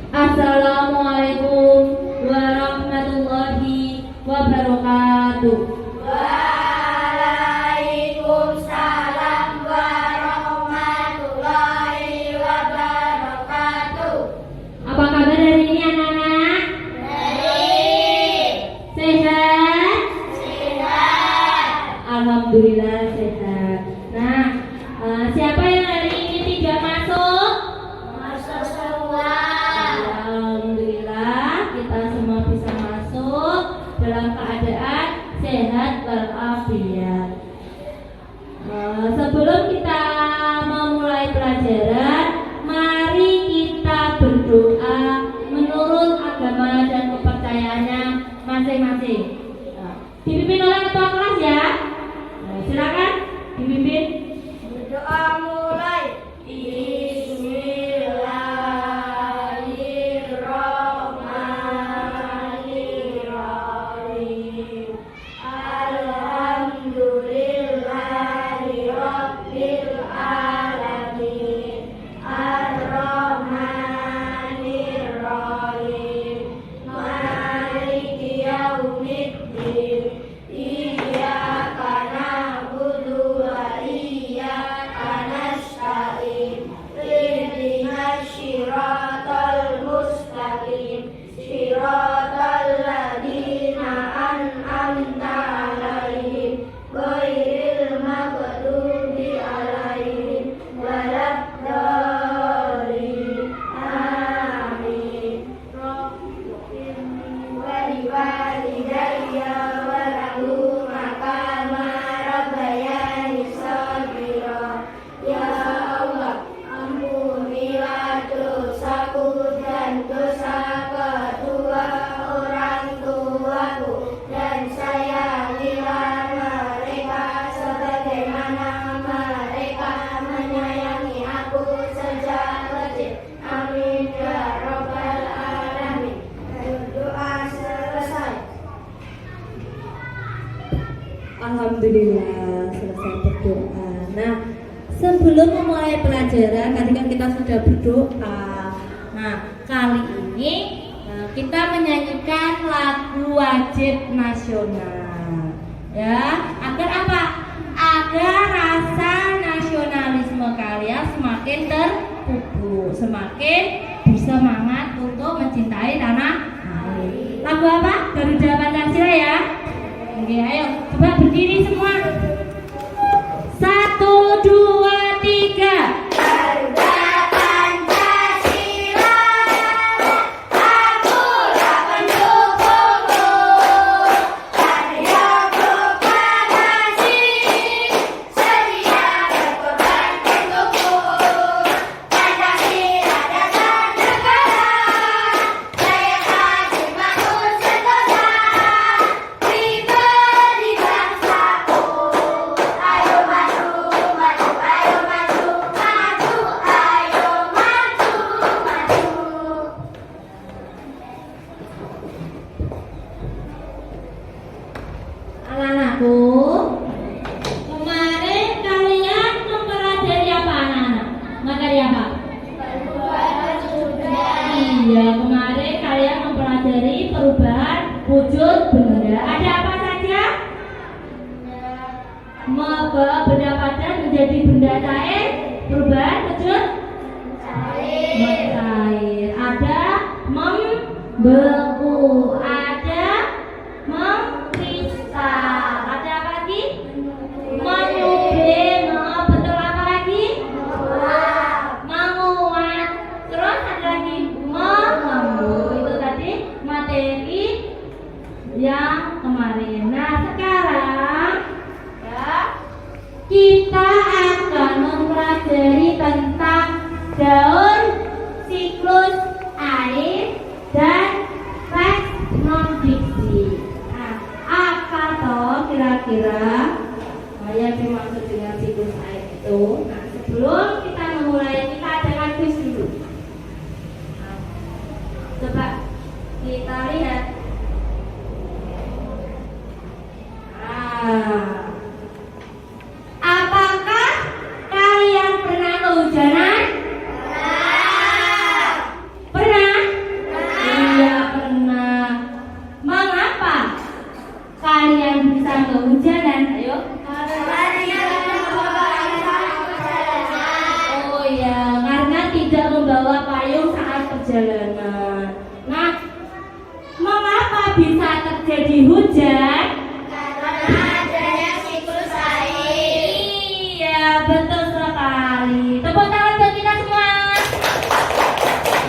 Assalamualaikum warahmatullahi wabarakatuh. Waalaikumsalam warahmatullahi wabarakatuh. Apa kabar hari ini anak-anak? Baik. Sehat? Sehat. Alhamdulillah sehat. Nah, siapa yang hari ini tidak masuk? Masuk semua. Alhamdulillah kita semua bisa masuk dalam keadaan sehat walafiat. Sebelum kita memulai pelajaran, mari kita berdoa menurut agama dan kepercayaannya masing-masing. Dipimpin oleh ketua kelas ya. Silakan dipimpin. Berdoa mulai. Bismillahirrahmanirrahim. Alhamdulillahirabbil alamin. Ar-Rahmanir-Rahim. Maliki yaumiddin. Iyyaka na'budu wa iyyaka nasta'in. Ihdinas siratal mustaqim. Siratal ladzina an'amta 'alaihim ghairil maghdubi 'alaihim waladdallin. Amin. Rabbighfirli wa liwalidayya wa lahuma kama rabbayani shaghira. Ya Allah, ampunilah dosaku dan dosa kedua orang tuaku, dan sayangilah mereka sebagaimana mereka menyayangi aku sejak kecil. Amin ya rabbal alamin. Berdoa selesai. Alhamdulillah selesai berdoa. Nah, sebelum memulai pelajaran, tadi kan kita sudah berdoa. Nah, kali ini kita menyanyikan lagu wajib nasional. Ya, agar apa? Agar rasa nasionalisme kalian semakin terpupuk, semakin bersemangat untuk mencintai tanah air. Lagu apa? Garuda Pancasila ya. Oke, ayo coba berdiri semua. 1, 2, 3. Garuda Pancasila, akulah pendukungmu. Radio proklamasi, sedia berkorban untukmu. Pancasila dasar negara, layak dibangun sentosa. Pribadi bangsaku, ayo maju, maju, ayo maju, maju, ayo maju, maju. Anak-anakku, kemarin kalian mempelajari apa anak-anak? Materi apa? Iya, kemarin kalian mempelajari perubahan wujud benda. Ada apa saja? Benda padat menjadi benda cair, perubahan wujud mencair. Ada membeku, ada mengkristal, ada apa lagi? Menyublim, betul apa lagi? Menguat. Terus ada lagi Coba kita lihat. Apakah kalian pernah kehujanan? Pernah? Iya, pernah. Mengapa kalian bisa kehujanan? Ayo. Oh iya, karena tidak membawa payung saat perjalanan. Nah, mengapa bisa terjadi hujan? Iya, betul sekali. Tepuk tangan buat kita semua.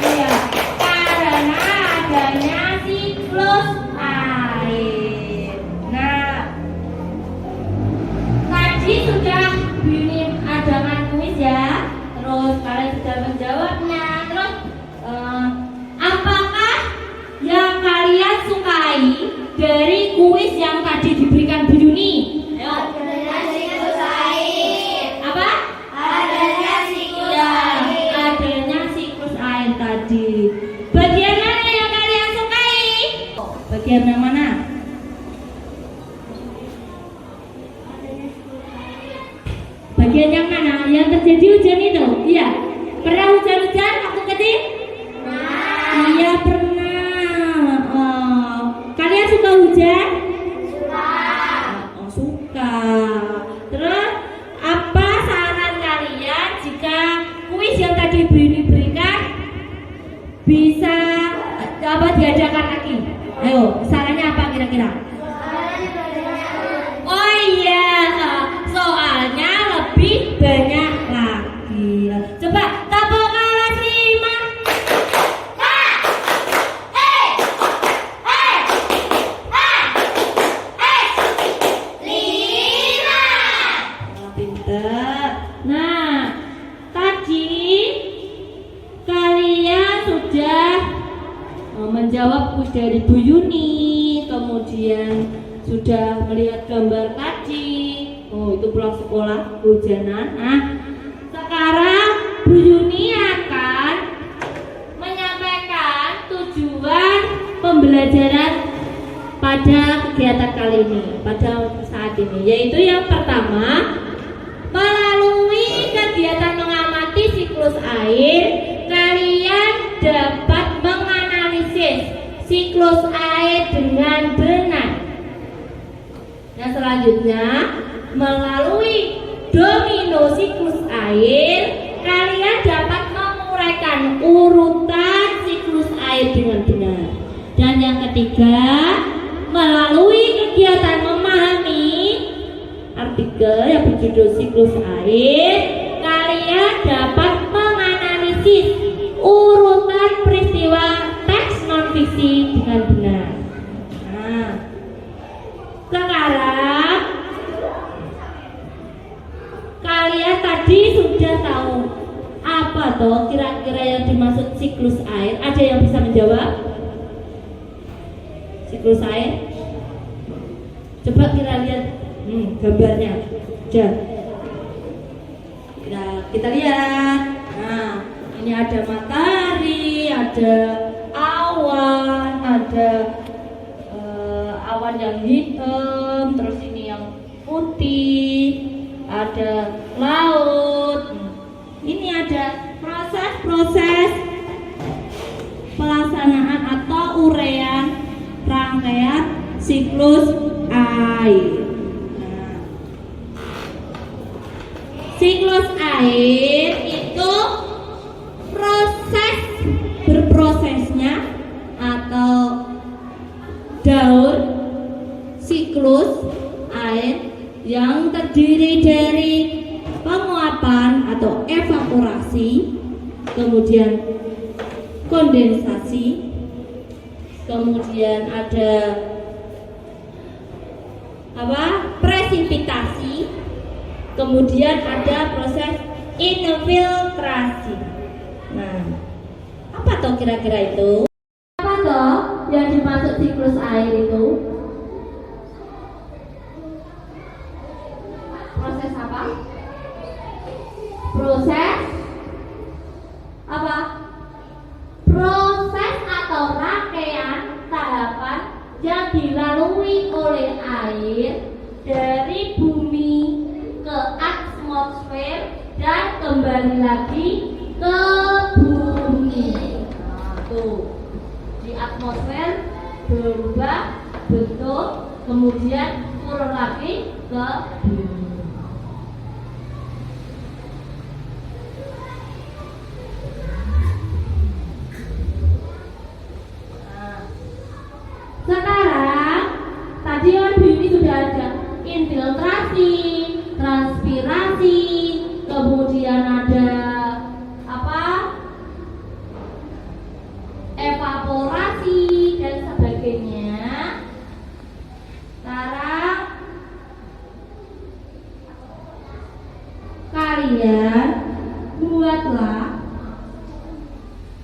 Iya, karena adanya siklus air. Nah, tadi sudah Bini adakan kuis ya. Terus kalian sudah menjawabnya. Terus apakah yang kalian sukai dari kuis yang tadi diberikan Bu Yuni? Ayo. Apa? Adanya siklus Ya, air. adanya siklus air tadi. Bagian mana yang kalian sukai? Bagian yang mana? Bagian yang mana? Yang terjadi hujan itu? Iya. Pernah hujan-hujan waktu kecil? Iya, pernah. Kalian suka hujan? Oh, suka. Terus apa saran kalian jika kuis yang tadi diberikan bisa diadakan lagi? Ayo, sarannya apa kira-kira? Oh iya, soalnya lebih banyak lagi. Coba tepuk tangan Rima. Pinter. Nah, tadi kalian sudah menjawab kuis dari Bu Yuni, kemudian sudah melihat gambar tadi. Oh, itu pulang sekolah hujanan. Nah, sekarang Bu Yuni akan menyampaikan tujuan pembelajaran pada kegiatan kali ini, pada saat ini, yaitu yang pertama, melalui kegiatan mengamati siklus air, kalian dapat menganalisis siklus air dengan benar. Yang selanjutnya, melalui domino siklus air, kalian dapat menguraikan urutan siklus air dengan benar. Dan yang ketiga, melalui kegiatan memahami artikel yang berjudul siklus air, kalian dapat menganalisis urutan peristiwa teks non-fiksi dengan benar. Nah, sekarang kalian tadi sudah tahu apa toh kira-kira yang dimaksud siklus air? Ada yang bisa menjawab? Siklus air? Coba kita lihat gambarnya. Kita lihat. Nah, ini ada matahari, ada awan, ada awan yang hitam, terus ini yang putih, ada laut. Ini ada proses-proses pelaksanaan atau uraian rangkaian siklus air. Nah, siklus air itu proses berprosesnya atau daur siklus air yang terdiri dari penguapan atau evaporasi, kemudian kondensasi, kemudian ada presipitasi, kemudian ada proses infiltrasi. Nah, apa toh kira-kira itu? Apa toh yang dimaksud siklus air itu? Proses apa? Proses apa? Proses atau air dari bumi ke atmosfer dan kembali lagi ke bumi. Nah, tuh. Di atmosfer berubah bentuk, kemudian turun lagi ke bumi. Sekarang tadi kan bumi sudah ada infiltrasi, transpirasi, kemudian ada apa? Evaporasi dan sebagainya. Sekarang kalian buatlah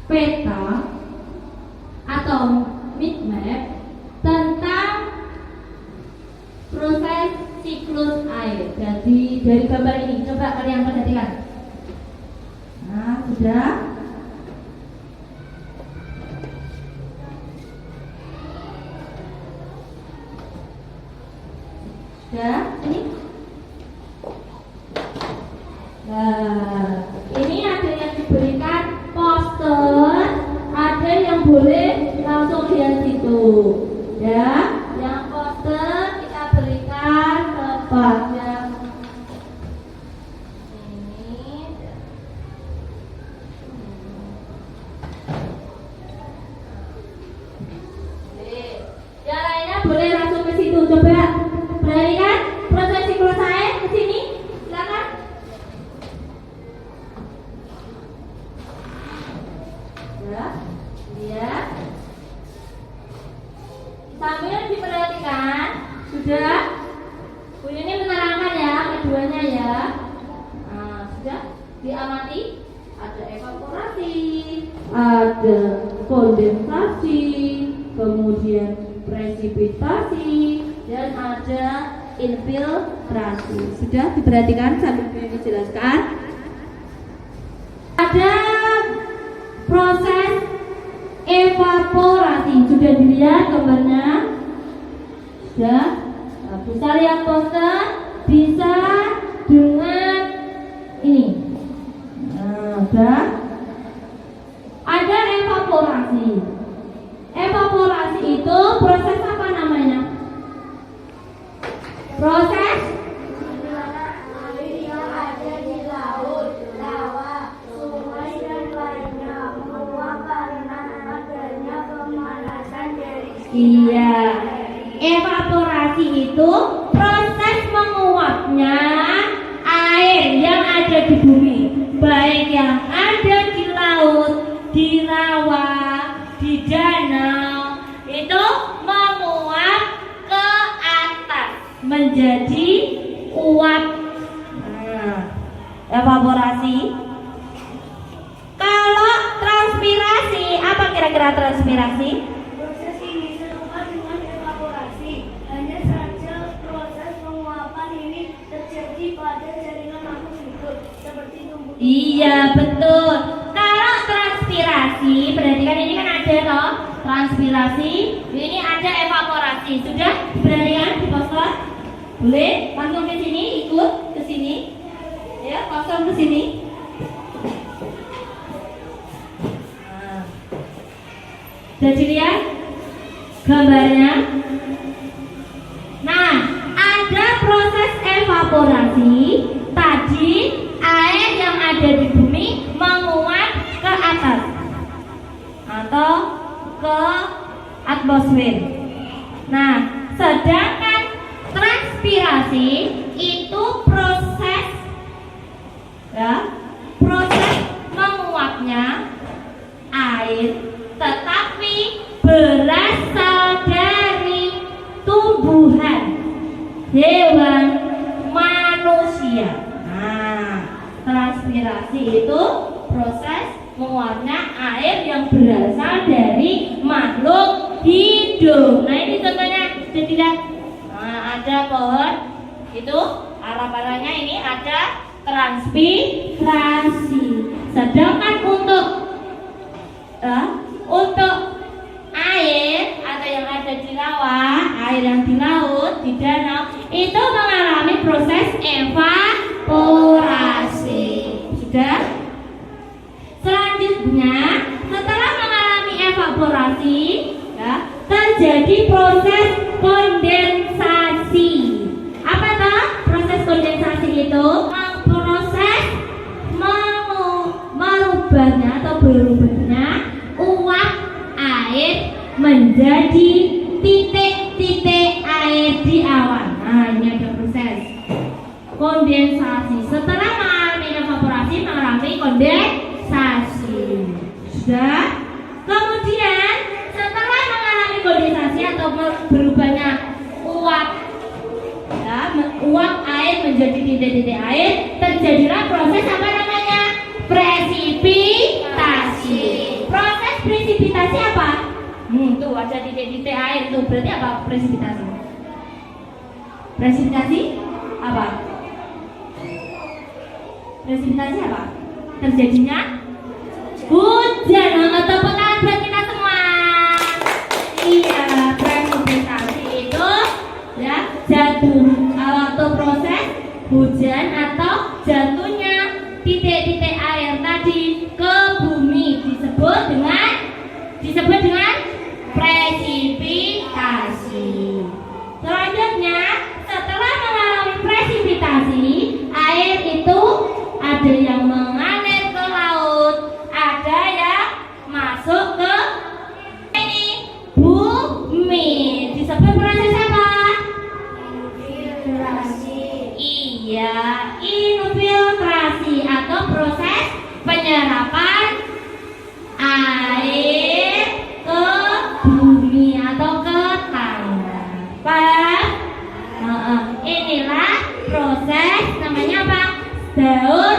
peta atau mind map tentang proses siklus air. Jadi dari gambar ini coba kalian perhatikan. Nah, sudah. Sudah, ini. Nah, ini ada yang diberikan poster, ada yang boleh langsung lihat situ. Ya, yang poster kita berikan kepada ini. Yang lainnya boleh langsung ke situ. Coba perhatikan proses siklus air ke sini. Silakan. Ya, lihat. Sambil diperhatikan, sudah. Bu ini menerangkan ya keduanya ya. Nah, sudah diamati. Ada evaporasi, ada kondensasi, kemudian presipitasi, dan ada infiltrasi. Sudah diperhatikan sambil dijelaskan. Ada proses evaporasi, sudah dilihat gambarnya. Sudah. Nah, bisa lihat poster, bisa dengan ini. Nah, sudah. Ada evaporasi. Evaporasi itu proses apa namanya? Proses Air yang ada di laut, rawa, sungai dan lainnya menguap karena adanya pemanasan dari iya. Evaporasi itu proses menguapnya air yang ada di bumi, baik yang ada di laut, di rawa, di danau, itu menguap ke atas menjadi uap. Nah, evaporasi. Kalau transpirasi, apa kira-kira transpirasi? proses ini serupa dengan evaporasi, hanya saja proses penguapan ini terjadi pada jaringan makhluk hidup seperti tumbuh. Iya, betul. Kalau transpirasi, perhatikan ini kan ada toh, transpirasi, ini ada evaporasi. Sudah perhatikan di poster? Boleh langsung ke sini, ikut ke sini. Ya, langsung ke sini. Nah. Sudah dilihat gambarnya? Nah, ada proses evaporasi. Tadi air yang ada di bumi menguap ke atas atau ke atmosfer. Nah, sedangkan transpirasi itu proses menguapnya air, tetapi berasal dari tumbuhan, hewan, manusia. Nah, transpirasi itu proses menguapnya air yang berasal dari makhluk hidup. Nah, ini contohnya, jadi lihat. Nah, ada pohon, itu arah-arahnya ini ada transpirasi. Sedangkan untuk air atau yang ada di rawa, air yang di laut, di danau, itu mengalami proses evaporasi. Sudah? Selanjutnya, setelah mengalami evaporasi, ya, terjadi proses kondensasi. Apa toh proses kondensasi itu? Proses merubahnya atau berubahnya uap air menjadi titik-titik air di awan. Nah, ini ada proses kondensasi. Setelah mengalami evaporasi, mengalami kondensasi. Sudah? Kemudian setelah mengalami kondensasi atau berubahnya uap, ya, uap air menjadi titik-titik air, terjadilah proses apa namanya? Presipitasi. Proses presipitasi apa? Tuh ada titik-titik air tuh, berarti apa presipitasi? Presipitasi apa? Presipitasi apa? Terjadinya hujan. Tepuk tangan buat kita semua. Iya, presipitasi itu ya jatuh waktu proses hujan atau jatuhnya titik-titik air tadi ke bumi disebut dengan presipitasi. Selanjutnya, setelah mengalami presipitasi, air itu ada yang mengalir ke laut, ada yang masuk ke bumi. Disebut proses apa? Infiltrasi. Iya, infiltrasi atau proses penyerapan air ke bumi atau ke tanah. Paham? Inilah proses namanya apa? Daur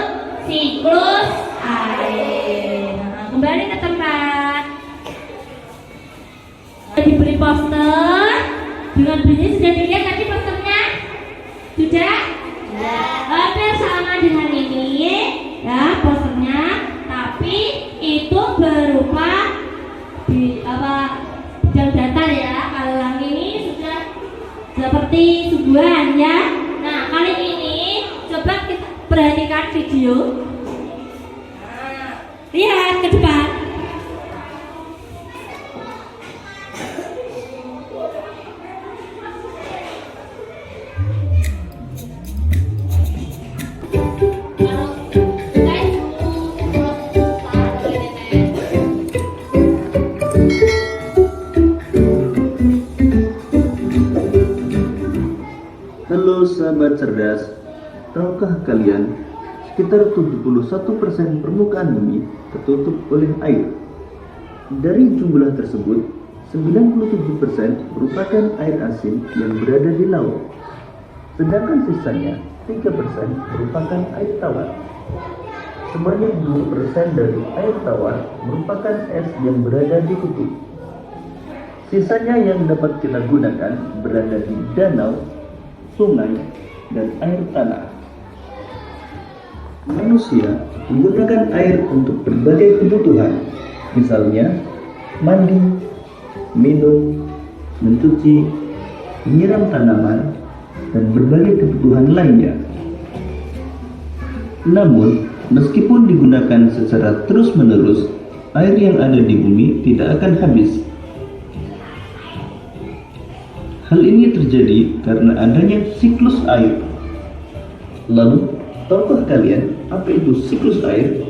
siklus air. Kembali ke tempat. Diberi poster dengan bunyi, sudah dilihat tadi posternya? Sudah? Ya. Hampir sama dengan ini ya posternya, tapi itu berupa bidang datar ya. Kalau yang ini sudah seperti suguhan ya. Nah, kali ini coba kita perhatikan video. Lihat ke depan. Halo sahabat cerdas, tahukah kalian sekitar 71% permukaan bumi tertutup oleh air. Dari jumlah tersebut, 97% merupakan air asin yang berada di laut, sedangkan sisanya 3% merupakan air tawar. Sebanyak 2% dari air tawar merupakan es yang berada di kutub. Sisanya yang dapat kita gunakan berada di danau, sungai, dan air tanah. Manusia menggunakan air untuk berbagai kebutuhan, misalnya mandi, minum, mencuci, menyiram tanaman, dan berbagai kebutuhan lainnya. Namun, meskipun digunakan secara terus-menerus, air yang ada di bumi tidak akan habis. Hal ini terjadi karena adanya siklus air. Lalu, tahukah kalian apa itu siklus air?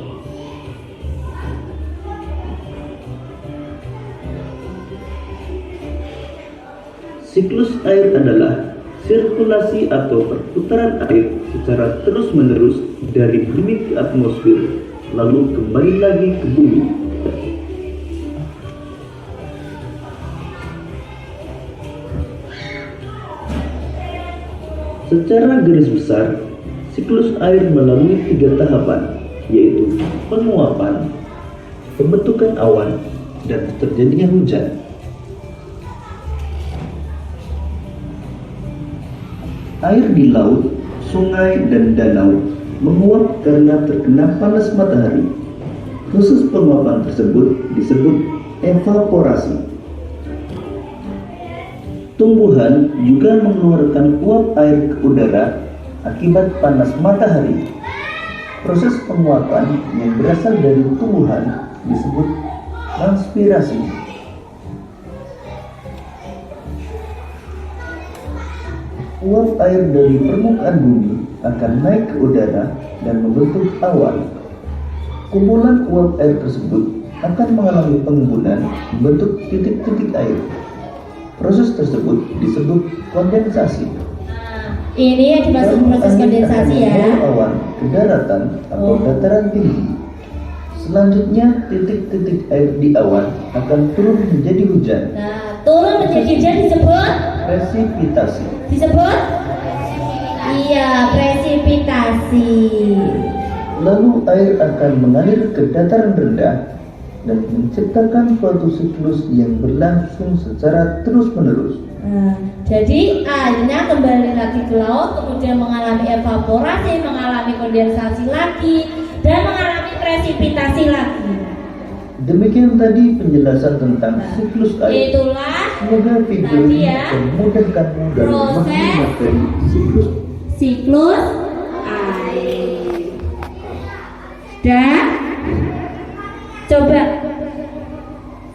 Siklus air adalah sirkulasi atau perputaran air secara terus-menerus dari bumi ke atmosfer, lalu kembali lagi ke bumi. Secara garis besar, siklus air melalui 3 tahapan, yaitu penguapan, pembentukan awan, dan terjadinya hujan. Air di laut, sungai, dan danau menguap karena terkena panas matahari. Proses penguapan tersebut disebut evaporasi. Tumbuhan juga mengeluarkan uap air ke udara akibat panas matahari. Proses penguapan yang berasal dari tumbuhan disebut transpirasi. Uap air dari permukaan bumi akan naik ke udara dan membentuk awan. Kumpulan uap air tersebut akan mengalami pengembunan membentuk titik-titik air. Proses tersebut disebut kondensasi. Ini yang dimaksud proses kondensasi ya. Awan ke daratan atau dataran tinggi. Selanjutnya titik-titik air di awan akan turun menjadi hujan. Nah, turun menjadi hujan disebut Presipitasi. disebut iya, presipitasi. Lalu air akan mengalir ke dataran rendah dan menciptakan suatu siklus yang berlangsung secara terus-menerus. Nah, jadi airnya kembali lagi ke laut, kemudian mengalami evaporasi, mengalami kondensasi lagi, dan mengalami presipitasi lagi. Demikian tadi penjelasan tentang siklus air. Itulah Semoga video tadi ini ya, memudahkanmu dalam memahami materi siklus air. Dan coba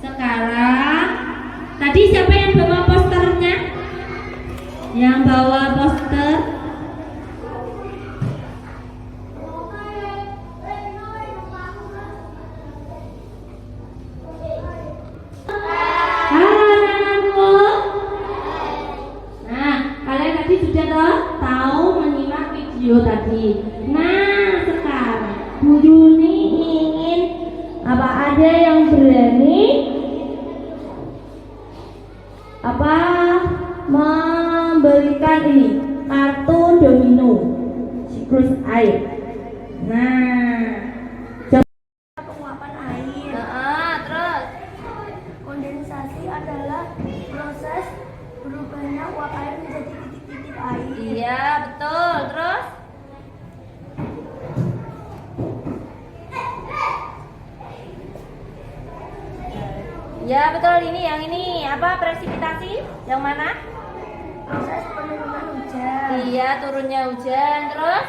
sekarang, tadi siapa yang bawa posternya? Yang bawa poster? Halo. Nah, kalian tadi sudah tahu menyimak video tadi. Nah, sekarang Bu Yuni ingin apa ada yang berani apa memberikan ini kartu domino siklus air. Nah, Penguapan air. terus Kondensasi adalah proses berubahnya uap air menjadi titik-titik air. iya betul. Terus ya betul, yang ini apa presipitasi? Yang mana? Proses penurunan hujan. Iya, turunnya hujan. Terus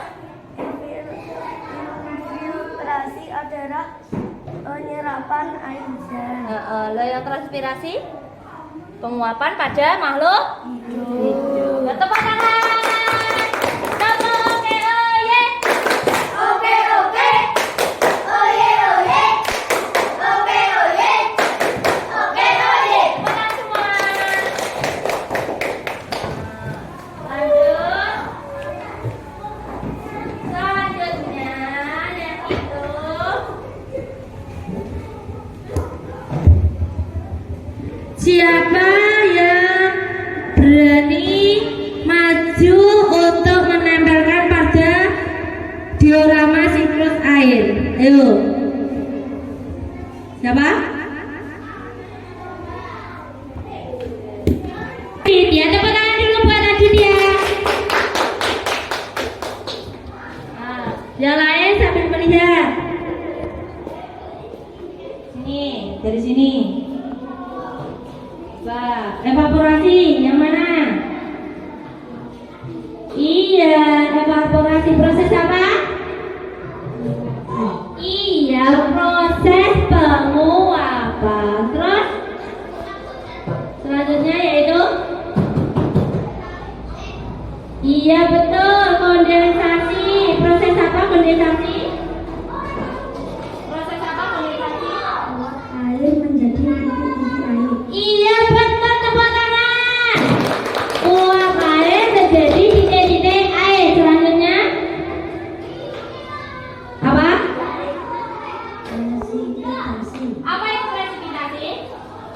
Infiltrasi adalah penyerapan air hujan. Lo yang transpirasi penguapan pada makhluk hidup. Tepuk tangan. Tepuk, oke, oye. Oke, oke. Oye, oye. Oke, oye. Oke, oye. Tepuk tangan semua. Lanjut. Selanjutnya yang itu siapa yang berani maju untuk menempelkan pada diorama siklus air? Ayo. Siapa? Ya, tepuk tangan dulu buat Adit ya. Nah, yang lain sambil melihat. Sini, dari sini. Evaporasi yang mana? Iya, evaporasi proses apa? Iya, proses penguapan. Terus selanjutnya yaitu iya betul, kondensasi. Proses apa kondensasi? Proses apa kondensasi? Air menjadi titik-titik air. Iya betul, tepuk tangan. Uap air menjadi titik-titik air. Selanjutnya apa? Presipitasi. Apa itu presipitasi?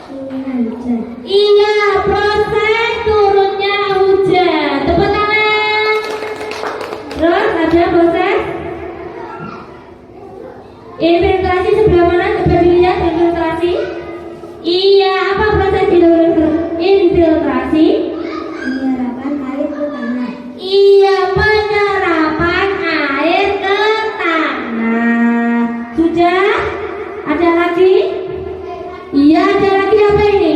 Turunnya hujan. Iya, proses turunnya hujan. Tepuk tangan. Terus ada proses infiltrasi sebelah mana? Coba dilihat infiltrasi. Iya, apa proses infiltrasi? Menyerapkan air ke tanah. Iya, penyerapan air ke tanah. Sudah? Ada lagi? Iya, ada lagi apa ini?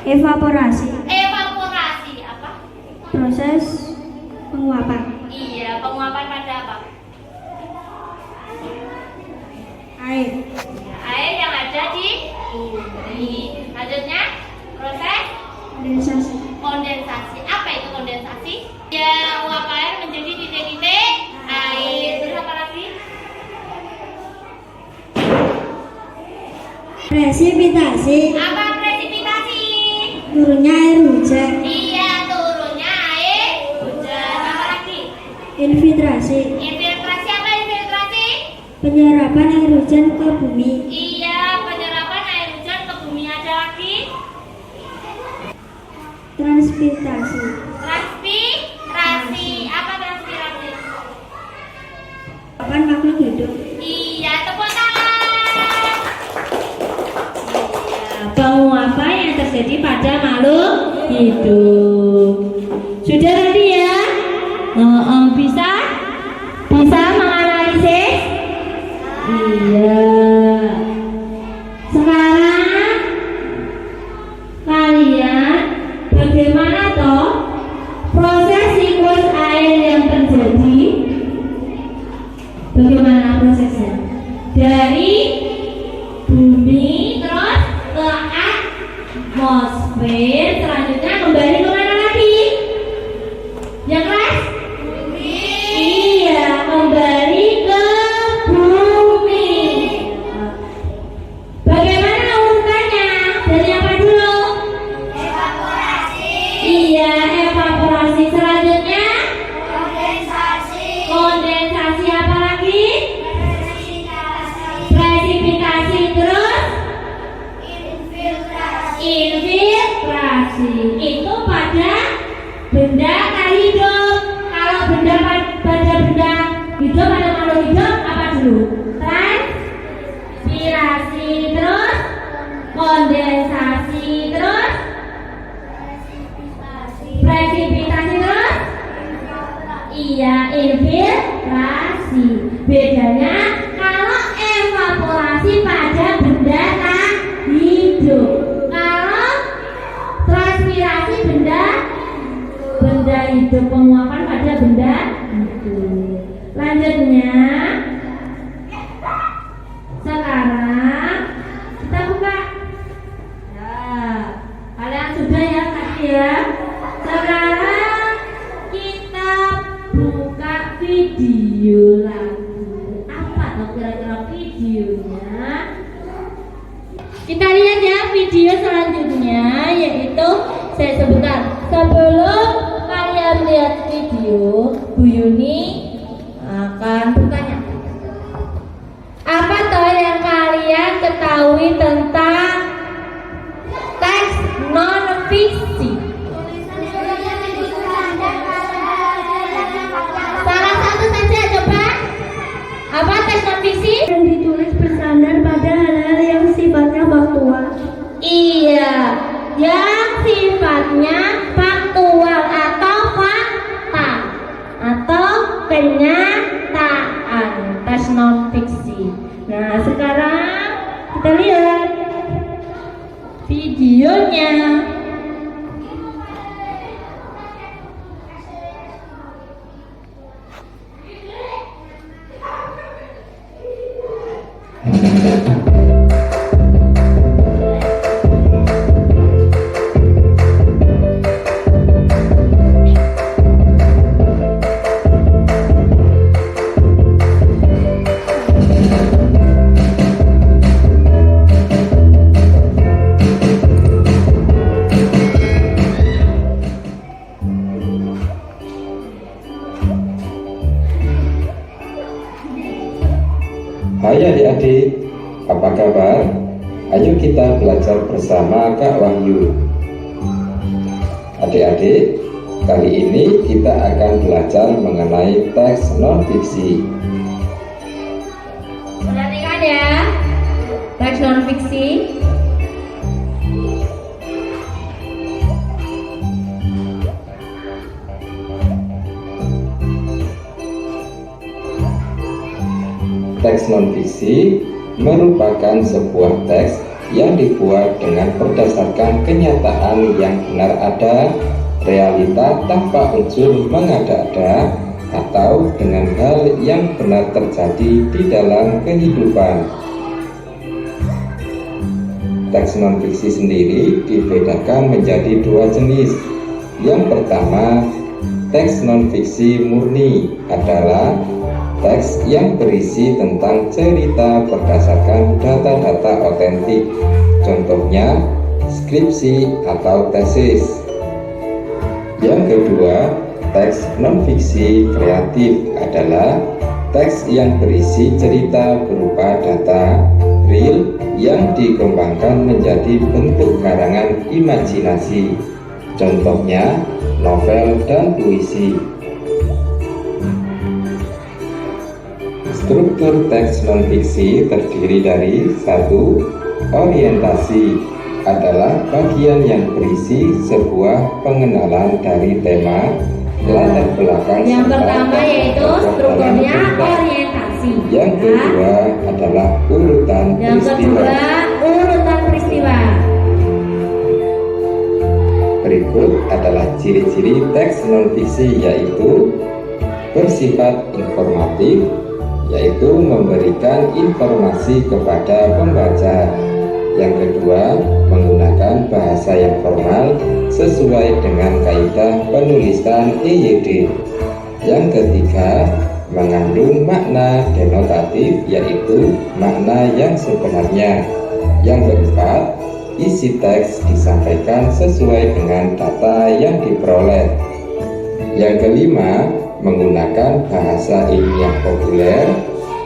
Evaporasi. Evaporasi apa? Proses penguapan. Iya, penguapan pada apa? Air. Air yang ada di bumi. Lanjutnya, proses Kondensasi. kondensasi. Apa itu kondensasi? Ya, uap air menjadi titik-titik air. Terus apa lagi? Presipitasi. Apa presipitasi? Turunnya air hujan. Iya, turunnya air hujan. Apa lagi? Infiltrasi. Infiltrasi apa infiltrasi? Penyerapan air hujan ke bumi. Iya, penyerapan air hujan ke bumi. Ada lagi? Transpirasi. Transpirasi. Apa transpirasi? Penguapan makhluk hidup. Iya, tepuk tangan. Penguapan yang terjadi pada makhluk hidup. Sudah tadi ya? Bisa? Bisa menganalisis? Iya. Sekarang kalian bagaimana toh proses siklus air yang terjadi? Bagaimana prosesnya? Dari bumi terus ke atmosfer, selanjutnya kembali kemana lagi? Ya kelas? Bumi. Iya, kembali ke bumi. Bagaimana urutannya? Dari apa dulu? Evaporasi. Iya, evaporasi. Selanjutnya kondensasi apa lagi? Presipitasi. Terus infiltrasi. Itu pada benda tak hidup. Kalau pada benda hidup pada makhluk hidup apa dulu? Transpirasi. Terus kondensasi. Terus presipitasi. Terus iya, infiltrasi. Bedanya kalau evaporasi pada benda tak hidup. Kalau transpirasi benda hidup, penguapan pada benda hidup. Lanjutnya, sekarang kita buka. Nah, kalian sudah ya tadi ya. Sekarang kita buka video lagi. Apa tuh kira-kira videonya? Kita lihat ya video selanjutnya, yaitu saya sebutkan. Sebelum kalian lihat video, Bu Yuni akan bukanya. Apa toh yang kalian ketahui tentang teks non-fiksi? Salah satu saja coba. Apa teks non-fiksi? Yang ditulis bersandar pada hal-hal yang sifatnya faktual. Iya, yang sifatnya faktual atau fakta atau kenyataan, teks non-fiksi. Nah, sekarang kita lihat videonya. Hai adik-adik, apa kabar? Ayo kita belajar bersama Kak Wahyu. Adik-adik, kali ini kita akan belajar mengenai teks non-fiksi. Perhatikan ya, teks non-fiksi. Teks non-fiksi merupakan sebuah teks yang dibuat dengan berdasarkan kenyataan yang benar ada, realita tanpa unsur mengada-ada, atau dengan hal yang benar terjadi di dalam kehidupan. Teks non-fiksi sendiri dibedakan menjadi dua jenis. Yang pertama, teks non-fiksi murni adalah teks yang berisi tentang cerita berdasarkan data-data otentik, contohnya skripsi atau tesis. Yang kedua, teks non-fiksi kreatif adalah teks yang berisi cerita berupa data real yang dikembangkan menjadi bentuk karangan imajinasi, contohnya novel dan puisi. Struktur teks non-fiksi terdiri dari 1. Orientasi adalah bagian yang berisi sebuah pengenalan dari tema, latar belakang. Yang pertama yaitu strukturnya orientasi. Yang kedua adalah urutan peristiwa. Peristiwa. Berikut adalah ciri-ciri teks non-fiksi, yaitu bersifat informatif, yaitu memberikan informasi kepada pembaca. Yang kedua, menggunakan bahasa yang formal sesuai dengan kaidah penulisan EYD. Yang ketiga, mengandung makna denotatif, yaitu makna yang sebenarnya. Yang keempat, isi teks disampaikan sesuai dengan data yang diperoleh. Yang kelima, menggunakan bahasa ilmiah populer.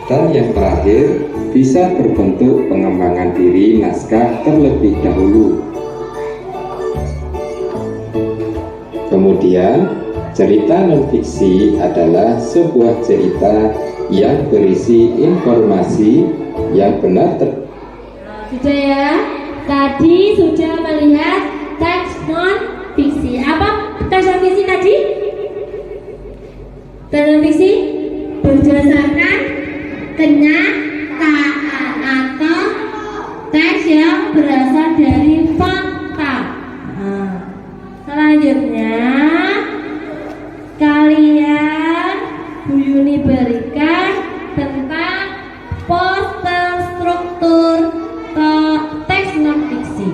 Dan yang terakhir, bisa berbentuk pengembangan diri naskah terlebih dahulu. Kemudian, cerita non-fiksi adalah sebuah cerita yang berisi informasi yang benar. Sudah ya? Tadi sudah melihat teks non-fiksi. Apa teks non-fiksi tadi? Teks non-fiksi berdasarkan kenyataan atau teks yang berasal dari fakta. Selanjutnya kalian Bu Yuni berikan tentang poster struktur teks non-fiksi.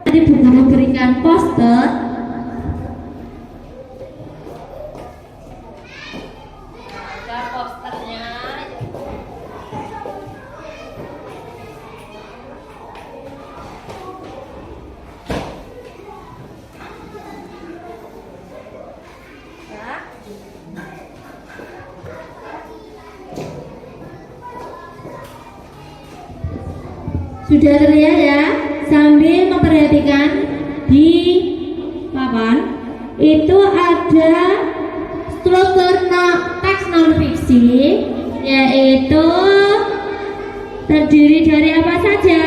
Tadi Bu Guru berikan poster. Ada posternya. Sudah terlihat ya, sambil memperhatikan di papan itu ada struktur teks non-fiksi, yaitu terdiri dari apa saja?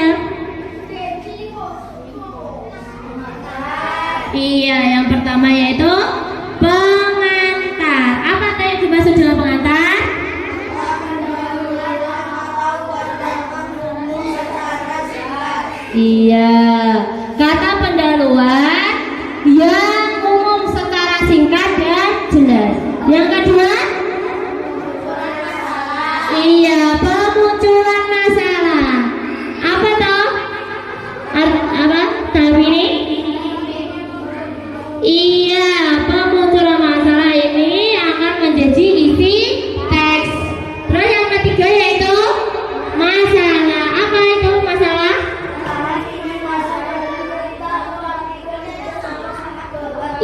Iya, yang pertama yaitu pengantar. Apa yang dimaksud dengan pengantar? Iya, kata pendahuluan yang umum secara singkat dan jelas. Yang kedua, iya, pemunculan masalah. Apa toh? Apa? Tahu ini? Iya, pemunculan masalah ini akan menjadi isi teks. Terus yang ketiga yaitu masalah. Apa itu masalah?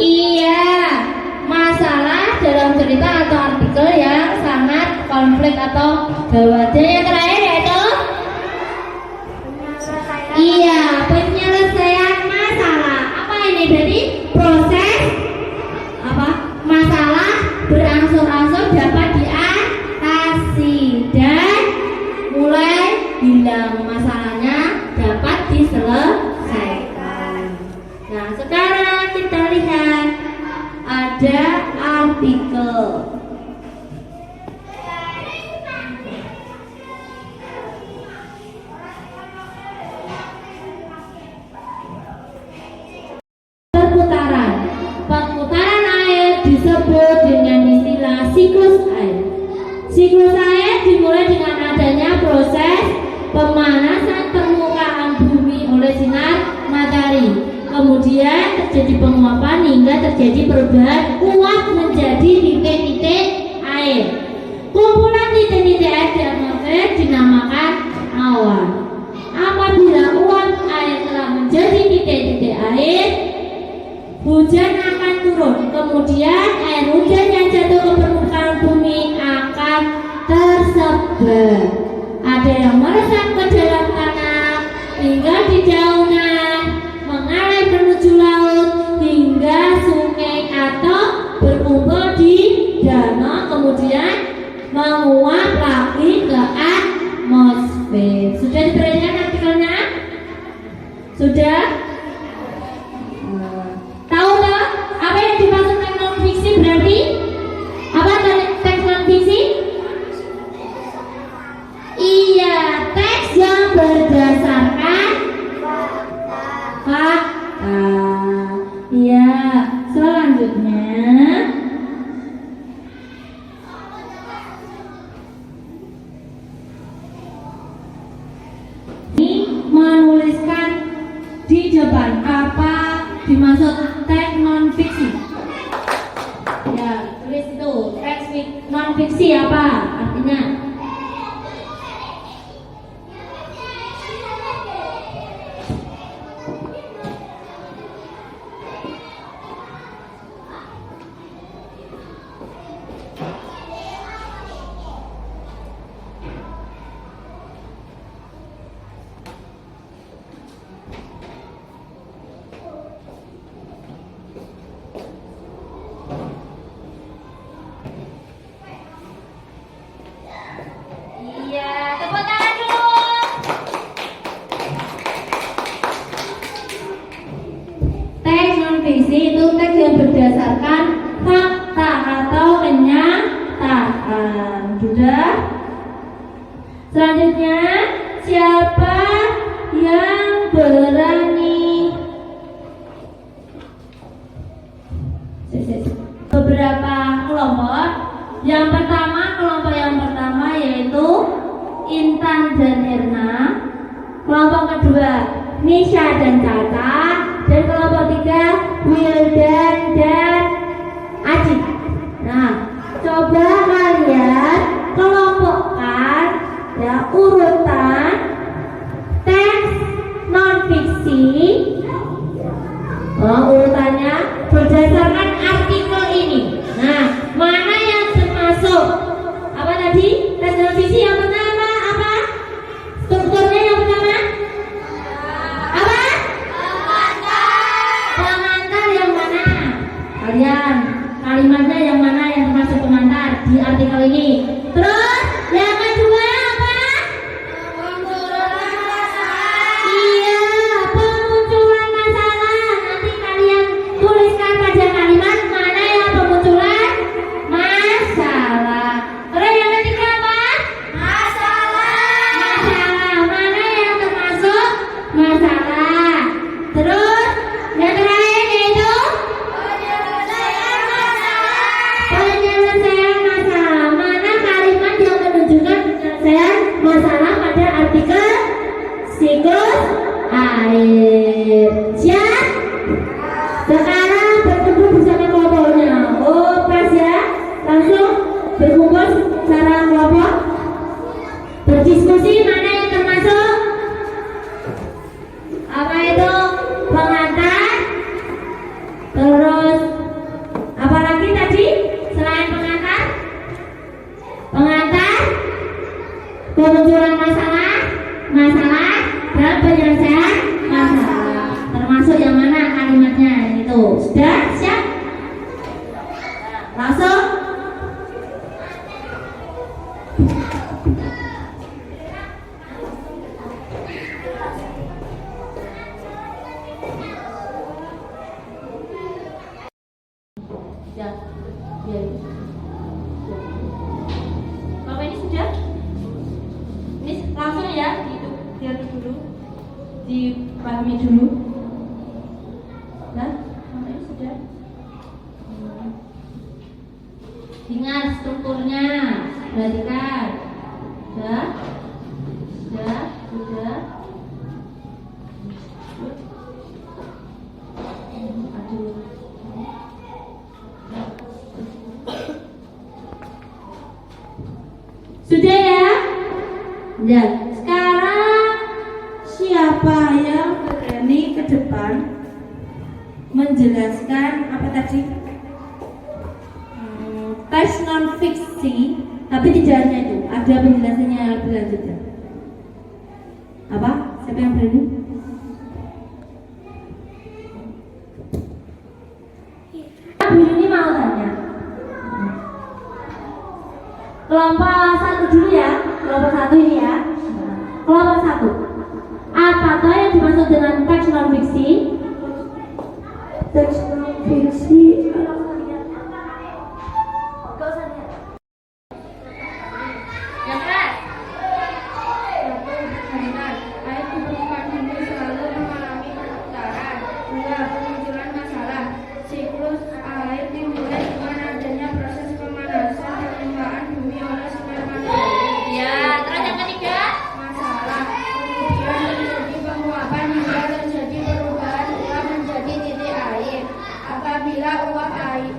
Iya, masalah dalam cerita atau artikel yang sangat konflik atau gawat. Yang terakhir yaitu iya, penyelesaian masalah. Apa ini? Berarti proses apa? Masalah berangsur-angsur dapat diatasi dan mulai hilang masalah. pada artikel. Perputaran air disebut dengan istilah siklus air. Siklus air dimulai dengan adanya proses pemanasan permukaan bumi oleh sinar matahari. Kemudian terjadi penguapan hingga terjadi perubahan uap menjadi titik-titik air. Kumpulan titik-titik air dinamakan awan. Apabila uap air telah menjadi titik-titik air, hujan akan turun. Kemudian air hujan yang jatuh ke permukaan bumi akan tersebar. Ada yang meresap ke dalam tanah hingga di daunan, mengalir menuju laut hingga sungai atau berkumpul di danau, kemudian menguap lagi ke atmosfer. Sudah diperhatikan artikelnya? Sudah? Tahu tak apa yang dimaksud teks non fiksi berarti? Apa teks non fiksi? Iya, teks yang berdasarkan fakta. Iya, selanjutnya ini menuliskan di depan apa dimaksud teks non fiksi. Ya, tulis itu teks non fiksi apa artinya? Itu teks yang berdasarkan fakta atau kenyataan. Sudah? Selanjutnya, siapa yang berani? Beberapa kelompok. Kelompok yang pertama yaitu Intan dan Erna. Kelompok kedua Nisha dan Tata. Dan kelompok tiga Wildan dan Aji. Nah, coba kalian kelompokkan ya urutan teks non fiksi. Urutannya berdasarkan artikel ini. Nah, mana yang termasuk apa tadi? Teks non fiksi yang pertama apa? Strukturnya yang pertama? Apa? Pengantar yang mana? Kalian kalimatnya yang mana yang termasuk pengantar di artikel ini? Terus yang kedua apa? Iya, pemunculan masalah. Nanti kalian tuliskan pada kalimat mana yang pemunculan masalah. Terus yang ketiga apa? Masalah. Mana yang termasuk masalah? Terus yang terakhir yaitu penyelesaian masalah. Mana kalimat yang menunjukkan penyelesaian masalah pada artikel siklus air? Siap? Sekarang berkumpul bersama kelompoknya. Oh, pas ya. Langsung berkumpul secara kelompok. Berdiskusi mana yang termasuk apa itu pengantar. Terus apa lagi tadi selain pengantar? Pemunculan masalah dan penyelesaian masalah. Termasuk yang mana kalimatnya itu? Sudah siap? Langsung Ya, ya. Bapak ini sudah? Ini langsung ya, diaduk dulu, dipahami dulu. Nah, Bapak ini sudah. Ingat strukturnya, perhatikan. Sudah. Aduh. Sudah ya? Ya. Sekarang siapa yang berani ke depan menjelaskan apa tadi? Teks non fiksi, tapi tidak hanya itu, ada penjelasannya yang lebih lanjut ya. Apa? Siapa yang berani? Bu ini mau tanya. Kelompok satu dulu ya, kelompok satu ini ya. Kelompok satu. Apa tuh yang dimaksud dengan teks non fiksi? Teks non fiksi Yang keras. Ayat di permukaan bumi selalu mengalami perputaran. 2. Pemunculan masalah. Siklus air dimulai dengan adanya proses pemanasan permukaan bumi oleh sperma. Ya, terus yang ketiga, masalah. Kemudian terjadi penguapan hingga terjadi perubahan uap menjadi titik air. Apabila uap air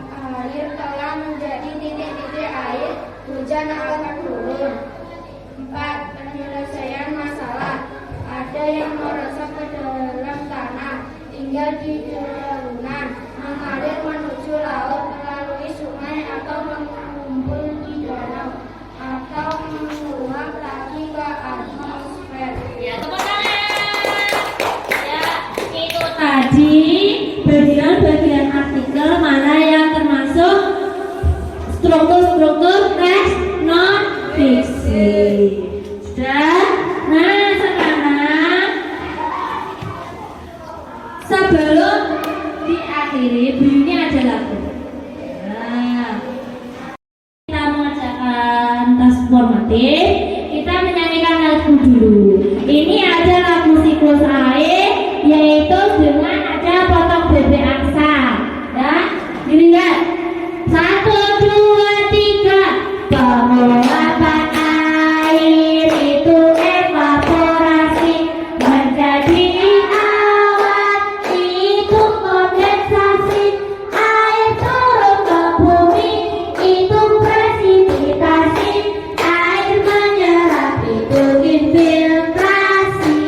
telah menjadi titik-titik air, hujan akan turun. 4. Penyelesaian masalah. Ada yang meresap ke dalam tanah, tinggal di dedaunan, mengalir menuju laut melalui sungai atau mengumpul di danau atau menguap lagi ke atmosfer. Ya, tepuk tangan. Ya, itu tadi bagian-bagian artikel mana yang termasuk struktur-struktur teks non fiksi. Sudah? Nah, sekarang sebelum diakhiri, ini ada lagu. Nah, kita mengerjakan tes formatif, kita menyanyikan lagu dulu. Ini ada lagu siklus air, yaitu dengan ada potong bebek angsa. Ya, dilihat. 1, 2, 3. Penguapan air itu evaporasi menjadi awan, itu kondensasi. Air turun ke bumi, itu presipitasi. Air menyerap, itu infiltrasi.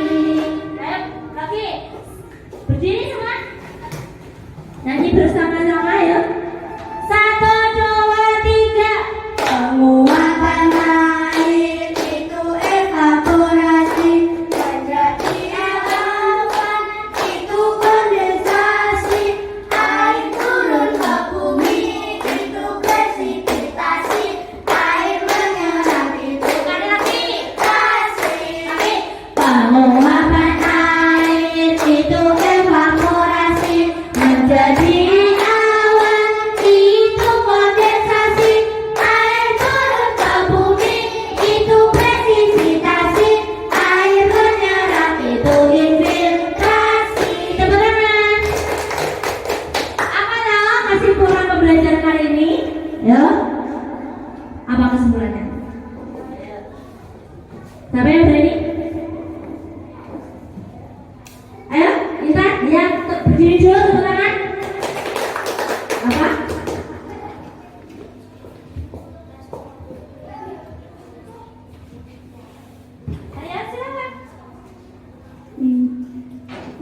Ayo, lagi. Berdiri semua. Nyanyi bersama-sama ya. 1, 2, 3. Penguapan air itu evaporasi menjadi awan, itu kondensasi. Air turun ke bumi, itu presipitasi. Air menyerap, itu infiltrasi. Penguapan air itu evaporasi menjadi awan, itu kondensasi. Air turun ke bumi, itu presipitasi. Air menyerap, itu infiltrasi. Tepuk tangan. Apa dong kesimpulan pembelajaran kali ini? Ya. Apa kesimpulannya? Siapa yang berani? Ayo, kita yang berdiri dulu, tepuk tangan. Apa? Ayo, silakan.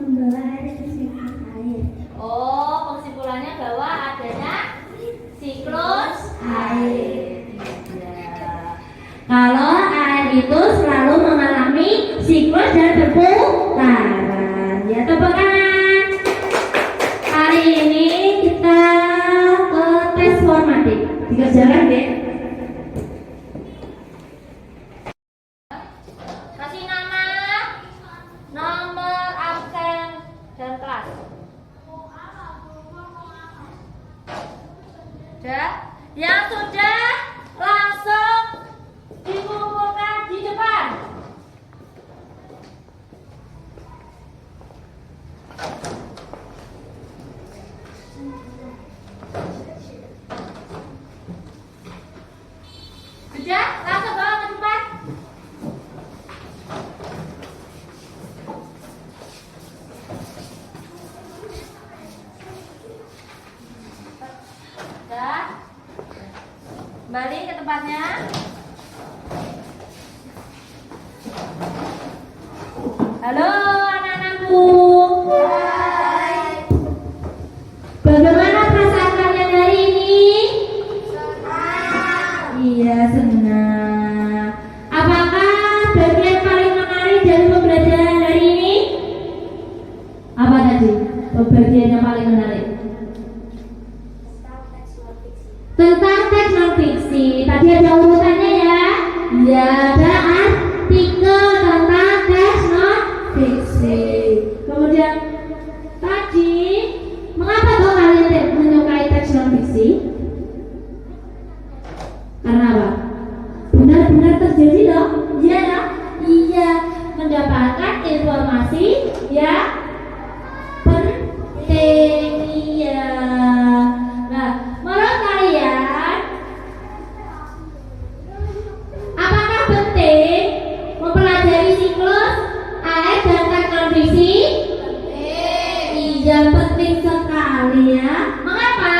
membawa air ke siklus air. Oh, kesimpulannya bahwa adanya siklus air. Ya. Kalau air itu selalu mengalami siklus dan perputaran. Ya, tepuk tangan. Hari ini kita ke tes formatif. Dikerjakan deh. Kasih nama, nomor absen dan kelas. Sudah? Yang sudah langsung dikumpulkan di depan. Sudah? Langsung bawa ke depan. Sudah? Kembali ke tempatnya. Halo anak-anakku. Bagaimana perasaan kalian hari ini? Iya, senang. Apakah bagian paling menarik dari pembelajaran hari ini? Apa tadi? Bagian yang paling menarik? Tentang teks non fiksi. Tadi ada urutannya ya. Ya, ada artikel tentang teks non fiksi. Kemudian tadi, mengapa kok kalian menyukai teks non fiksi? Karena apa? Benar-benar terjadi dong? Iya dong? Iya, mendapatkan informasi yang penting. Iya. Nah, menurut kalian, apakah penting mempelajari siklus AS dan teks non fiksi? Iya, penting sekali ya. Mengapa?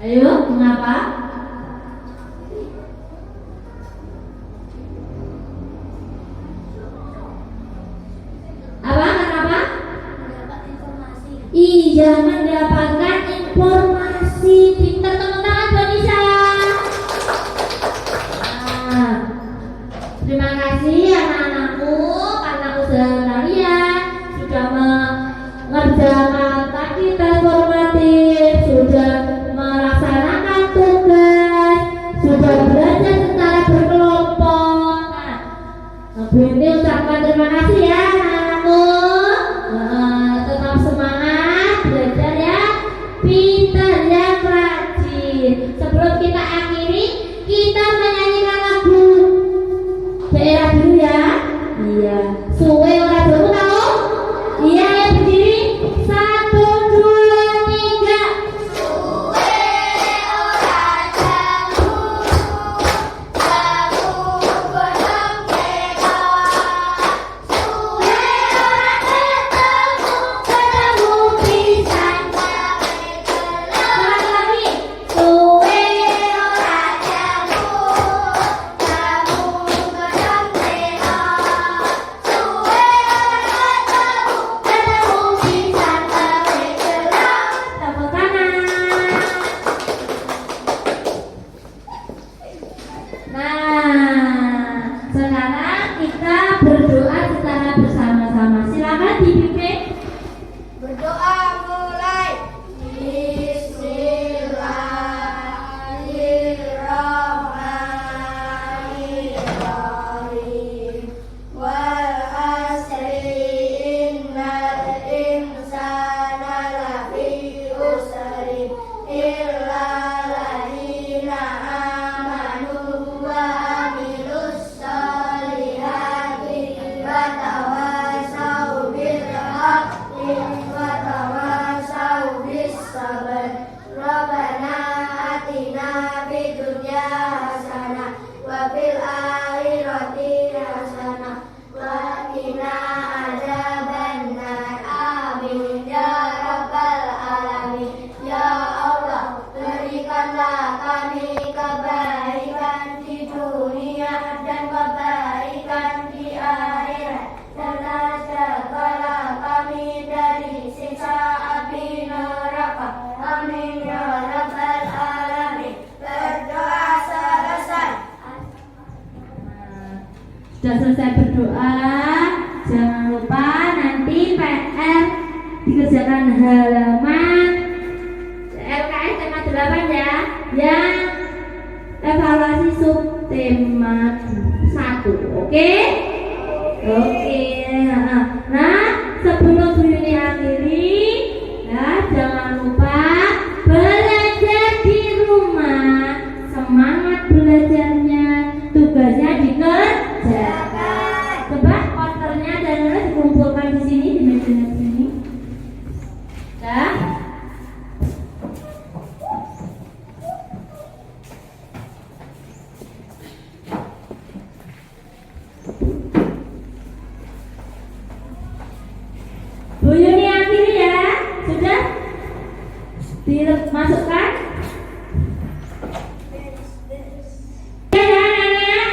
Ayo, mengapa? Apa? Kenapa? Mendapat informasi. Iya, mendapatkan informasi. Pintar tepuk tangan buat Nisa. Nah, terima kasih anak-anakku karena usaha kalian sudah mengerjakan tadi tes formatif, sudah melaksanakan tugas, sudah belajar secara berkelompok. Nah, Bu Inti ucapkan terima kasih ya anak-anakku. Tetap semangat belajar ya, pintar dan rajin. Sebelum kita akhiri, kita menyanyikan lagu daerah dulu ya. Iya, suwe ora dulu tahu? Iya ya, berdiri. 1, 2, 3. Suwe ora jauh, jauh godhong teka. Suwe ora ketemu, ketemu pisan gawe gelem. Lagi. Suwe ora jauh, jauh godhong teka. Suwe ora ketemu, ketemu pisan gawe gelem. Tepuk tangan. Nah, sekarang kita berdoa secara bersama-sama. Silakan dipimpin. Berdoa mulai. Bismillahirrahmanirrahim. Wal asri innal insana lafi khusrin illa alladziina amanu wa amilus solihati wa tawassaw bil haqqi wa tawassaw bis sabr. Rabbana atina fid dunya hasanah wa fil akhirati hasanah wa qina adzabannar. Amin ya rabbal alamin. Ya Allah, berikanlah kami kebaikan di dunia dan kebaikan di akhirat, serta jagalah kami dari siksa api neraka. Amin ya rabbal alamin. Berdoa selesai. Sudah selesai berdoa, jangan lupa nanti PR dikerjakan halaman LKS tema 8 ya, yang evaluasi subtema 1. Oke? Oke. Nah, sebelum Bu Yuni akhiri, ya jangan lupa dimasukkan. Ya, anak-anak.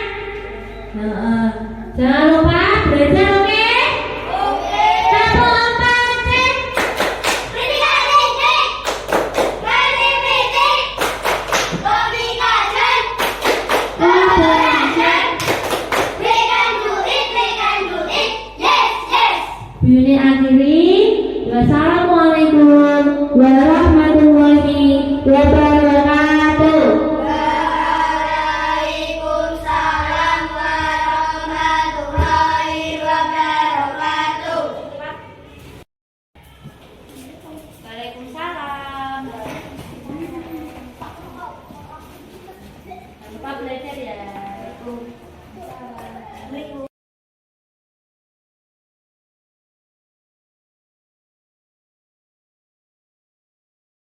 Jangan lupa belajar, oke? Satu, empat, cek. Ini akhiri. Wassalamualaikum warahmatullahi wabarakatuh. Waalaikumsalam warahmatullahi wabarakatuh. Waalaikumsalam. Jangan lupa belajar.